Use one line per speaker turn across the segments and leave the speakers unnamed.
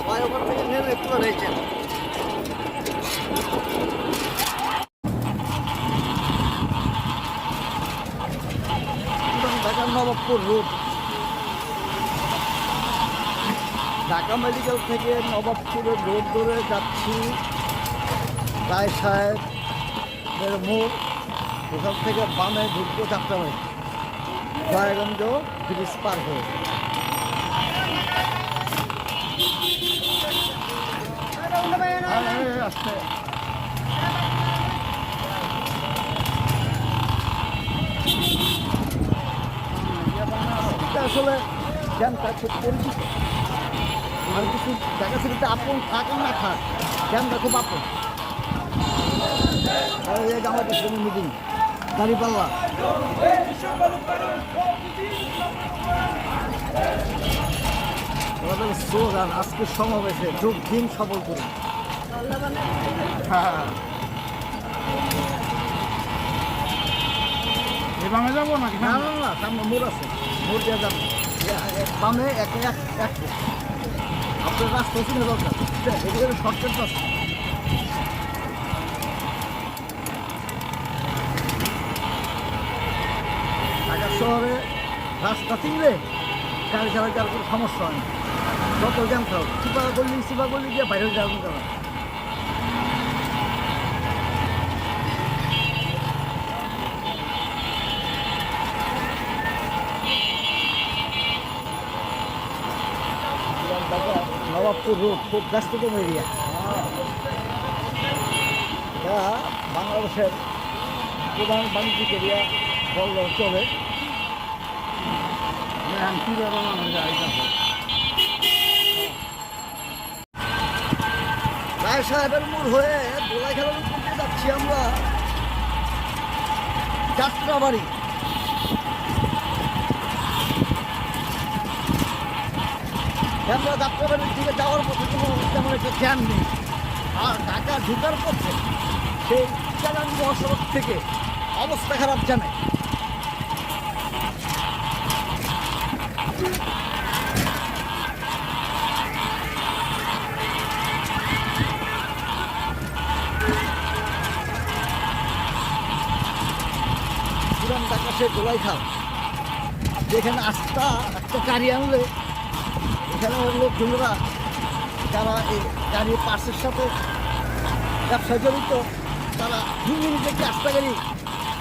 Flyover থেকে নেমে পুরো রয়েছেন। ঢাকা নবাবপুর রোড, ঢাকা মেডিকেল থেকে নবাবপুরের রোড ধরে যাচ্ছি রায় সাহেবের মোড়। ওখান থেকে বামে ঢুকবো যাত্রাবাড়ি, জয়গঞ্জ ব্রিজ পার হয়ে। আসতে আসলে জ্যামটা খুব পরিচিত, আর কিছু দেখা ছিল আপন থাক না থাক, জ্যামটা খুব আপন। আমাদের সঙ্গে মিটিং দাঁড়িপাল্লা আমাদের স্লোগান আজকে সমাবেশে যোগ দিন সফল করুন।
বামে যাবো নাকি?
না না না, সামনে মোড় আছে, মোড় দেওয়া যাবে বামে এক আপনার রাস্তা চিনে দরকার, এদিকে শর্টকাট রাস্তা। ঢাকা শহরে রাস্তা চিনলে গাড়ি চালাতে আর কোনো সমস্যা হয় না, যত জ্যাম থাক চিপা করলি গিয়ে বাইরে যাওয়ার কারণ। নবাবপুর রোড খুব ব্যস্ততম এরিয়া, এটা বাংলাদেশের প্রধান বাণিজ্যিক এরিয়া বললেও চলে। রায় সাহেবের মোড় হয়ে দোলাই খেলার উপর দিয়ে যাচ্ছি আমরা যাত্রাবাড়ি। আমরা যাত্রাবাড়ির দিকে যাওয়ার পথে কোনো তেমন একটা জ্যাম নেই, আর ঢাকা ঢুকার পথে সেই চালান মহাসড়ক থেকে অবস্থা খারাপ জানে। পুরান ঢাকা সে গোলাইখাল, যেখানে আস্থা একটা গাড়ি আনলে এখানে লোকজনেরা যারা এই গাড়ির পার্সের সাথে ব্যবসায় জড়িত, তারা 2 মিনিটে একটি আস্থা গাড়ি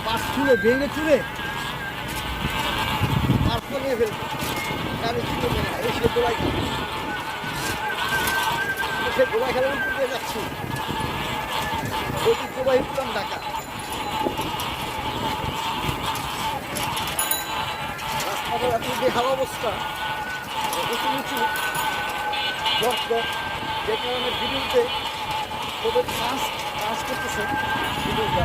পার্স তুলে ভেঙে চুলে পার্স নিয়ে ফেলবে, গাড়ি চুলে ভেঙে এই সে গোলাইখাল। সে গোলাইখালের উপর দিয়ে যাচ্ছি, ঐতিহ্যবাহী পুরান ঢাকা। রাস্তাটার এত বেহাল অবস্থা, উঁচু নিচু গর্ত, যে কারণে বিদ্যুতে ওদের কাজ করতেছে বিদ্যুৎটা।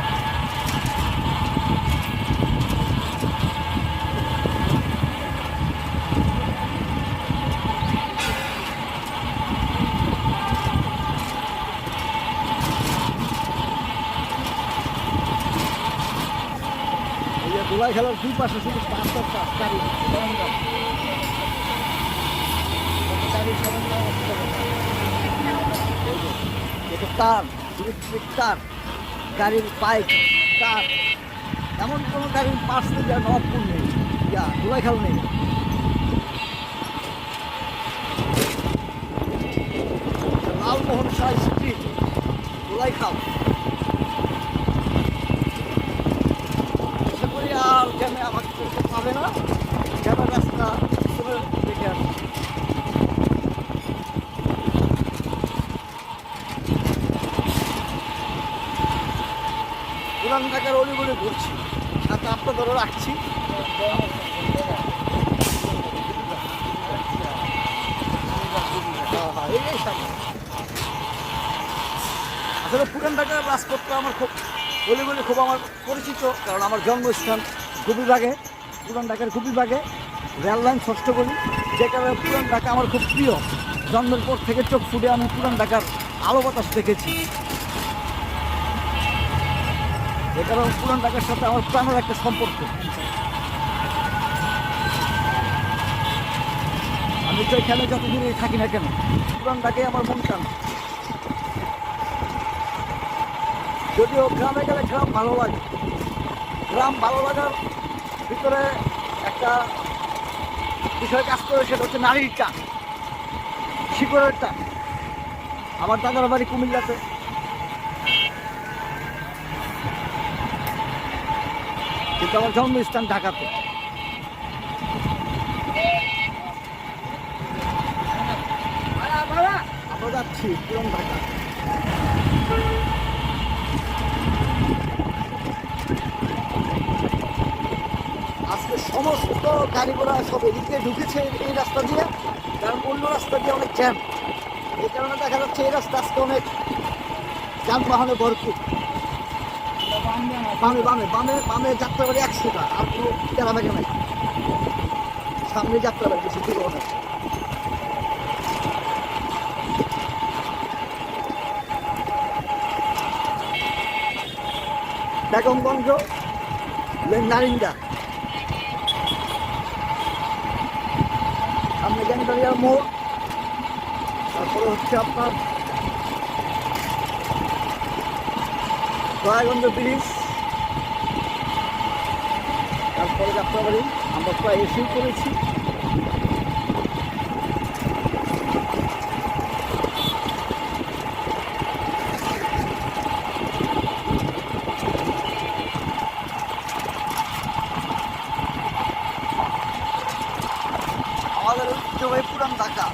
গোলাই খেলার 2 পাশে শুধু পাঁচটার কাজ গাড়ি সরঞ্জাম, তার ইলেকট্রিক তার, গাড়ির পাইপ তার, এমন কোনো গাড়ির পার্টস নেই যা নবাবপুর নেই, গোলাইখাল নেই। লালমোহন শাহ স্ট্রিট, গোলাইখাল। আশা করি আর জ্যামে আমাকে করতে পাবে না, জ্যামের রাস্তা দেখে আসি। পুরান ঢাকার অলিগলি ঘুরছি, সাথে আপনাদেরও রাখছি। আসলে পুরান ঢাকার রাজপথটা আমার খুব অলিগলি খুব আমার পরিচিত, কারণ আমার জন্মস্থান গোপীবাগে, পুরান ঢাকার গোপীবাগে রেললাইন 6 গলি, যে কারণে পুরান ঢাকা আমার খুব প্রিয়। জন্মের পর থেকে চোখ ফুটে আমি পুরান ঢাকার আলো বাতাস দেখেছি, যে কারণে পুরান ঢাকার সাথে আমার প্রাণের একটা সম্পর্ক। আমি তো এখানে যতদিনই থাকি না কেন পুরান ঢাকায় আমার মন টান। যদিও গ্রামে গেলে গ্রাম ভালো লাগে, গ্রাম ভালো লাগার ভিতরে একটা বিষয় কাজ করে, সেটা হচ্ছে নারীর টান, শিকড়ের টান। আমার দাদার বাড়ি কুমিল্লাতে, কিন্তু আমার জন্মস্থান ঢাকাতে। আমরা যাচ্ছি পুরান ঢাকা। আজকে সমস্ত গাড়ি ঘোড়া সব এদিকে ঢুকেছে এই রাস্তা দিয়ে, কারণ অন্য রাস্তা দিয়ে অনেক জ্যাম। এই কারণে দেখা যাচ্ছে এই রাস্তা আজকে অনেক যানবাহনে ভরপুর। বামে বামে বামে বামে যাত্রাবাড়ি 100টা, আর কোনো তেরাবাগে নাই। সামনে যাত্রাবাড়ি বেশি দূর অনেক। বেগমগঞ্জ, নারিন্দা, সামনে গ্যাংটারিয়ার মোড়, তারপরে হচ্ছে আপনার দয়াগঞ্জ ব্রিজ, তারপরে যাত্রাবাড়ি। আমরা প্রায় এসেই করেছি। আমাদের ঐতিহ্যবাহী পুরান ঢাকা।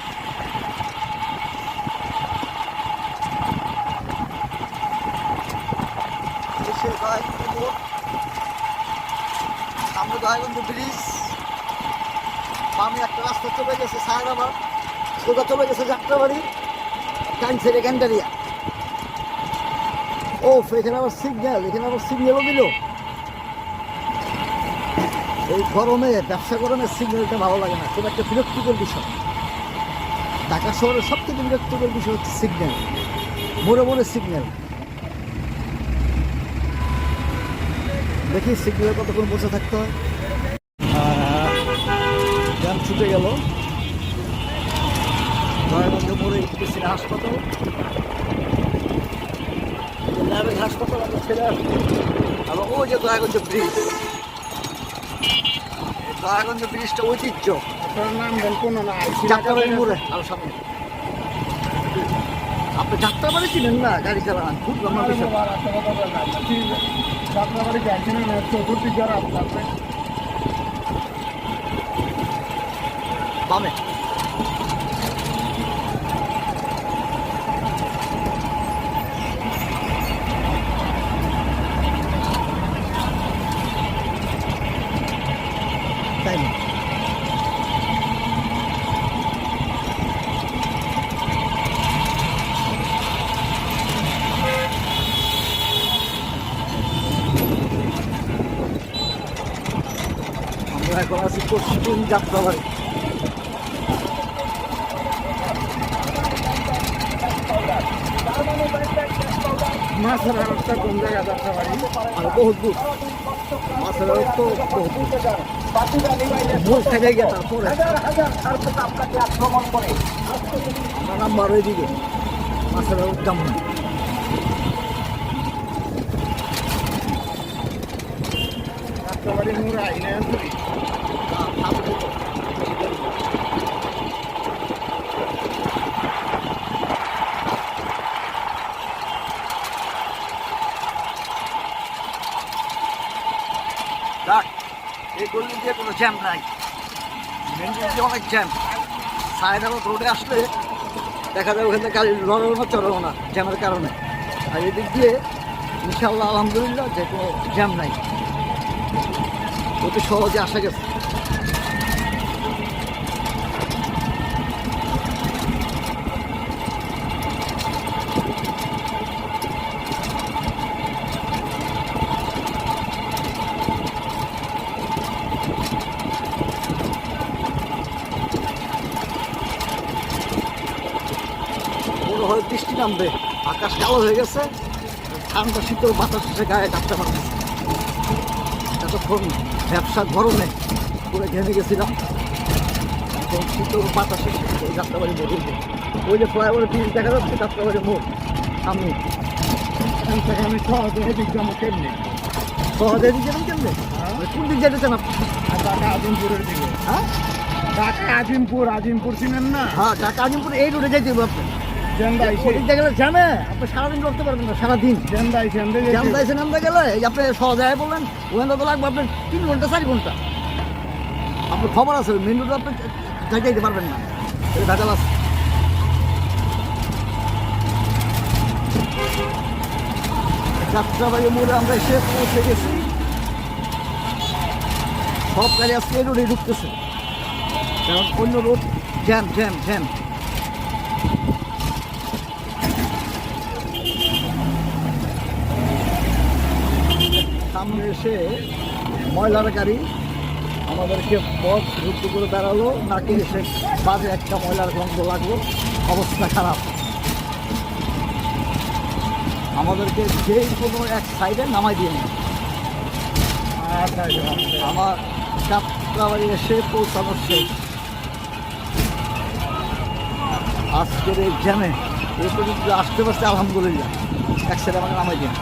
সামনে দয়াগঞ্জ ব্রিজ, বামে একটা রাস্তা চলে গেছে সায়দাবাদ, সোজা চলে গেছে যাত্রাবাড়ি, ডান সাইডে গ্যান্ডারিয়া। ও এখানে আবার সিগন্যাল, এখানে আবার সিগন্যালও দিল। এই গরমে, ব্যবসা গরমে সিগন্যালটা ভালো লাগে না, খুব একটা বিরক্তিকর বিষয়। ঢাকা শহরের সব থেকে বিরক্তিকর বিষয় হচ্ছে সিগন্যাল, মোড়ে মোড়ে সিগন্যাল। দেখি সিগন্যালে কতক্ষণ বসে থাকতে হয়। জ্যাম ছুটে গেল। দয়াগঞ্জ মোড়ে গেছি হাসপাতাল, ল্যাবের হাসপাতাল আমরা ছেড়ে আসবো। এবং ওই যে দয়াগঞ্জ ব্রিজ, দয়াগঞ্জ ব্রিজটা ঐতিহ্য। যাত্রাবাড়ি মোড়ে আরো সামনে। আপনি যাত্রাবাড়ি চিনেন না, গাড়ি চালান, খুব লম্বা বিষয়।
যাত্রাবাড়ি যাচ্ছি না, চতুর্দিক যারা আপনার
বামে তাই না? আমরা এখন আছি পশ্চিম যাত্রাবাড়ি।
মাছের হারটা কোন জায়গায় যাত্রাবাড়ি?
বহুত দূর, মাছের আড়ত তো বহুত দূর। মোড় থেকে গিয়ে তারপরে আমরা নাম্বার ওইদিকে মাছের আড়ত দাম না।
যাত্রাবাড়ি মোড় আইনে
এই গলি দিয়ে কোনো জ্যাম নাই, মেন রোড দিয়ে অনেক জ্যাম। সায়দাবাদ রোডে আসলে দেখা যায় ওখানে গাড়ি লড়ানো না চড়ানো না জ্যামের কারণে। আর এদিক দিয়ে ইনশাল্লাহ আলহামদুলিল্লাহ যে কোনো জ্যাম নাই, অতি সহজে আসা গেছে। মনে হয় বৃষ্টি নামবে, আকাশ কালো হয়ে গেছে, ঠান্ডা শীতল বাতাস এসে গায়ে ডাকতে পারছে। এতক্ষণ ব্যবসা গরমে পুরো ঘেমে গেছিলাম। এখন শীত বাতাসে এই যাত্রাবাড়ি মোড় হয়েছে। ওই যে ফ্লাইওভারের ব্রিজ দেখা যাচ্ছে যাত্রাবাড়ি মোড় সামনে।
এখান থেকে আমি সহজে এদিক যাবো কেমনি?
সহজে দিক যাবেন কেমনে?
হ্যাঁ।
কোন দিক যেতেছেন আপনি?
আর ঢাকা আজিমপুরের দিকে।
হ্যাঁ
ঢাকা আজিমপুর চিনেন না?
হ্যাঁ ঢাকা আজিমপুর এই রোডে যাইতে হবে আপনি।
জেন্দাই
ওদিক দিয়ে গেলে জ্যামে আপনি সারাদিন করতে পারবেন না, সারাদিন
জেন্দাই
জ্যাম দাইছে নামতে গেলে এই আপনি সহজে বললেন ওখানে তো লাগবে আপনার 3 ঘন্টা 4 ঘন্টা। আপনার খবর আছে মেন রোডে আপনি যাইতে পারবেন না, এই ভেজাল আছে। যাত্রাবাড়ি মোড়ে আমরা এসে পৌঁছে গেছি। সব গাড়ি আজকে এই রোডে ঢুকতেছে, কারণ অন্য রোড জ্যাম জ্যাম জ্যাম। সামনে এসে ময়লার গাড়ি আমাদেরকে পথ রুদ্ধ করে দাঁড়ালো, নাকি এসে বাজে একটা ময়লার গন্ধ লাগলো, অবস্থা খারাপ। আমাদেরকে যেই কোনো এক সাইডে নামাই দিয়ে নেয়।
আচ্ছা
আমার যাত্রাবাড়ি এসে পৌঁছানোর শেষ। আজকের এই জ্যামে এই পর্যন্ত আসতে পারছে আলহামদুলিল্লাহ, এক সাইডে আমাকে নামাই দিয়ে।